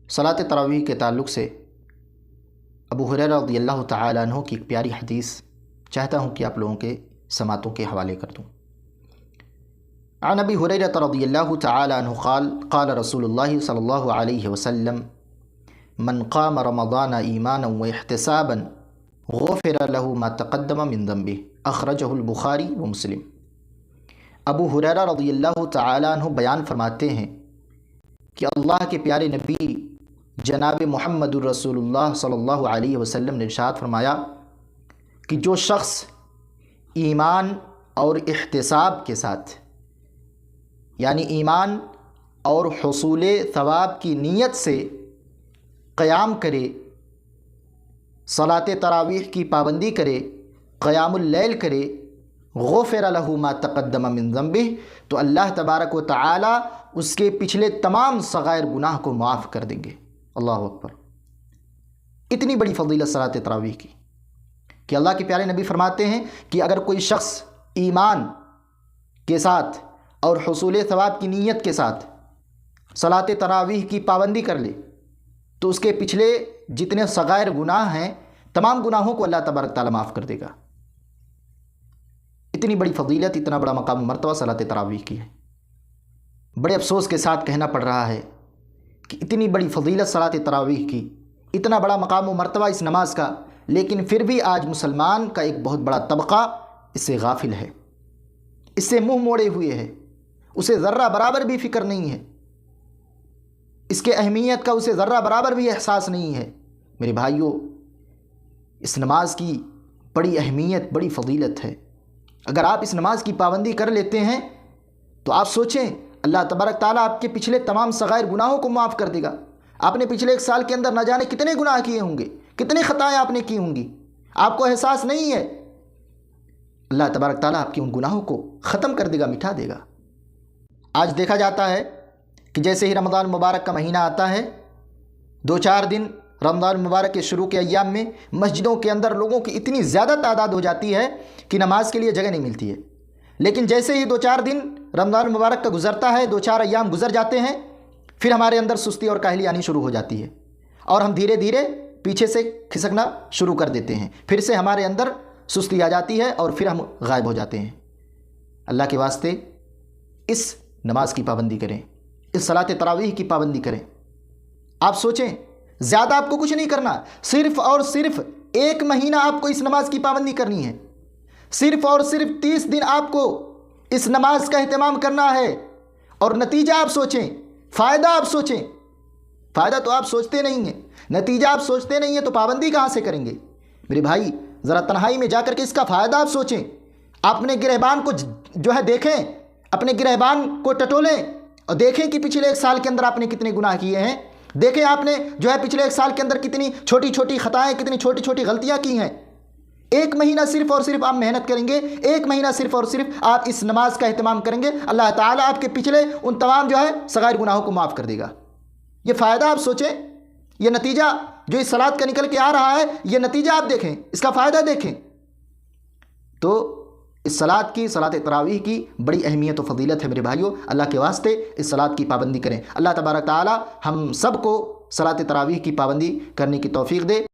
صلاۃ تراویح کے تعلق سے ابو ہریرہ رضی اللہ تعالی عنہ کی ایک پیاری حدیث چاہتا ہوں کہ آپ لوگوں کے سماعتوں کے حوالے کر دوں۔ عن ابی ہریرہ رضی اللہ تعالی عنہ قال قال رسول اللہ صلی اللہ علیہ وسلم من قام رمضان ایمانا واحتسابا غفر له ما تقدم من ذنبه اخرجہ البخاری و مسلم۔ ابو ہریرہ رضی اللہ تعالی عنہ بیان فرماتے ہیں کہ اللہ کے پیارے نبی جناب محمد الرسول اللہ صلی اللہ علیہ وسلم نے ارشاد فرمایا کہ جو شخص ایمان اور احتساب کے ساتھ، یعنی ایمان اور حصول ثواب کی نیت سے قیام کرے، صلاۃ تراویح کی پابندی کرے، قیام اللیل کرے، غفر له ما تقدم من ذنبہ، تو اللہ تبارک و تعالی اس کے پچھلے تمام صغائر گناہ کو معاف کر دیں گے۔ اللہ اکبر! اتنی بڑی فضیلت صلاۃ تراویح کی کہ اللہ کے پیارے نبی فرماتے ہیں کہ اگر کوئی شخص ایمان کے ساتھ اور حصول ثواب کی نیت کے ساتھ صلاۃ تراویح کی پابندی کر لے تو اس کے پچھلے جتنے صغائر گناہ ہیں تمام گناہوں کو اللہ تبارک تعالیٰ معاف کر دے گا۔ اتنی بڑی فضیلت، اتنا بڑا مقام و مرتبہ صلاۃ تراویح کی ہے۔ بڑے افسوس کے ساتھ کہنا پڑ رہا ہے کہ اتنی بڑی فضیلت صلاۃ تراویح کی، اتنا بڑا مقام و مرتبہ اس نماز کا، لیکن پھر بھی آج مسلمان کا ایک بہت بڑا طبقہ اس سے غافل ہے، اس سے منہ موڑے ہوئے ہے، اسے ذرہ برابر بھی فکر نہیں ہے، اس کے اہمیت کا اسے ذرہ برابر بھی احساس نہیں ہے۔ میرے بھائیوں، اس نماز کی بڑی اہمیت، بڑی فضیلت ہے۔ اگر آپ اس نماز کی پابندی کر لیتے ہیں تو آپ سوچیں، اللہ تبارک تعالیٰ آپ کے پچھلے تمام صغائر گناہوں کو معاف کر دے گا۔ آپ نے پچھلے ایک سال کے اندر نہ جانے کتنے گناہ کیے ہوں گے، کتنی خطائیں آپ نے کی ہوں گی، آپ کو احساس نہیں ہے۔ اللہ تبارک تعالیٰ آپ کے ان گناہوں کو ختم کر دے گا، مٹا دے گا۔ آج دیکھا جاتا ہے کہ جیسے ہی رمضان مبارک کا مہینہ آتا ہے، 2-4 دن رمضان مبارک کے شروع کے ایام میں مسجدوں کے اندر لوگوں کی اتنی زیادہ تعداد ہو جاتی ہے کہ نماز کے لیے جگہ نہیں ملتی ہے۔ لیکن جیسے ہی 2-4 دن رمضان مبارک کا گزرتا ہے، 2-4 ایام گزر جاتے ہیں، پھر ہمارے اندر سستی اور کاہلی آنی شروع ہو جاتی ہے اور ہم دھیرے دھیرے پیچھے سے کھسکنا شروع کر دیتے ہیں، پھر سے ہمارے اندر سستی آ جاتی ہے اور پھر ہم غائب ہو جاتے ہیں۔ اللہ کے واسطے اس نماز کی پابندی کریں، اس صلاۃ تراویح کی پابندی کریں۔ آپ سوچیں، زیادہ آپ کو کچھ نہیں کرنا، صرف اور صرف 1 مہینہ آپ کو اس نماز کی پابندی کرنی ہے، صرف اور صرف 30 دن آپ کو اس نماز کا اہتمام کرنا ہے، اور نتیجہ آپ سوچیں، فائدہ آپ سوچیں۔ فائدہ تو آپ سوچتے نہیں ہیں، نتیجہ آپ سوچتے نہیں ہیں، تو پابندی کہاں سے کریں گے؟ میرے بھائی، ذرا تنہائی میں جا کر کے اس کا فائدہ آپ سوچیں۔ اپنے گریبان کو جو ہے دیکھیں، اپنے گریبان کو ٹٹولیں اور دیکھیں کہ پچھلے 1 سال کے اندر آپ نے کتنے گناہ کیے ہیں۔ دیکھیں آپ نے جو ہے پچھلے 1 سال کے اندر کتنی چھوٹی چھوٹی خطائیں، کتنی چھوٹی چھوٹی غلطیاں کی ہیں۔ 1 مہینہ صرف اور صرف آپ محنت کریں گے، 1 مہینہ صرف اور صرف آپ اس نماز کا اہتمام کریں گے، اللہ تعالیٰ آپ کے پچھلے ان تمام جو ہے صغائر گناہوں کو معاف کر دے گا۔ یہ فائدہ آپ سوچیں، یہ نتیجہ جو اس صلاۃ کا نکل کے آ رہا ہے، یہ نتیجہ آپ دیکھیں، اس کا فائدہ دیکھیں۔ تو اس صلاۃ تراویح کی بڑی اہمیت و فضیلت ہے میرے بھائیوں۔ اللہ کے واسطے اس صلاۃ کی پابندی کریں۔ اللہ تبارک تعالی ہم سب کو صلاۃ تراویح کی پابندی کرنے کی توفیق دے۔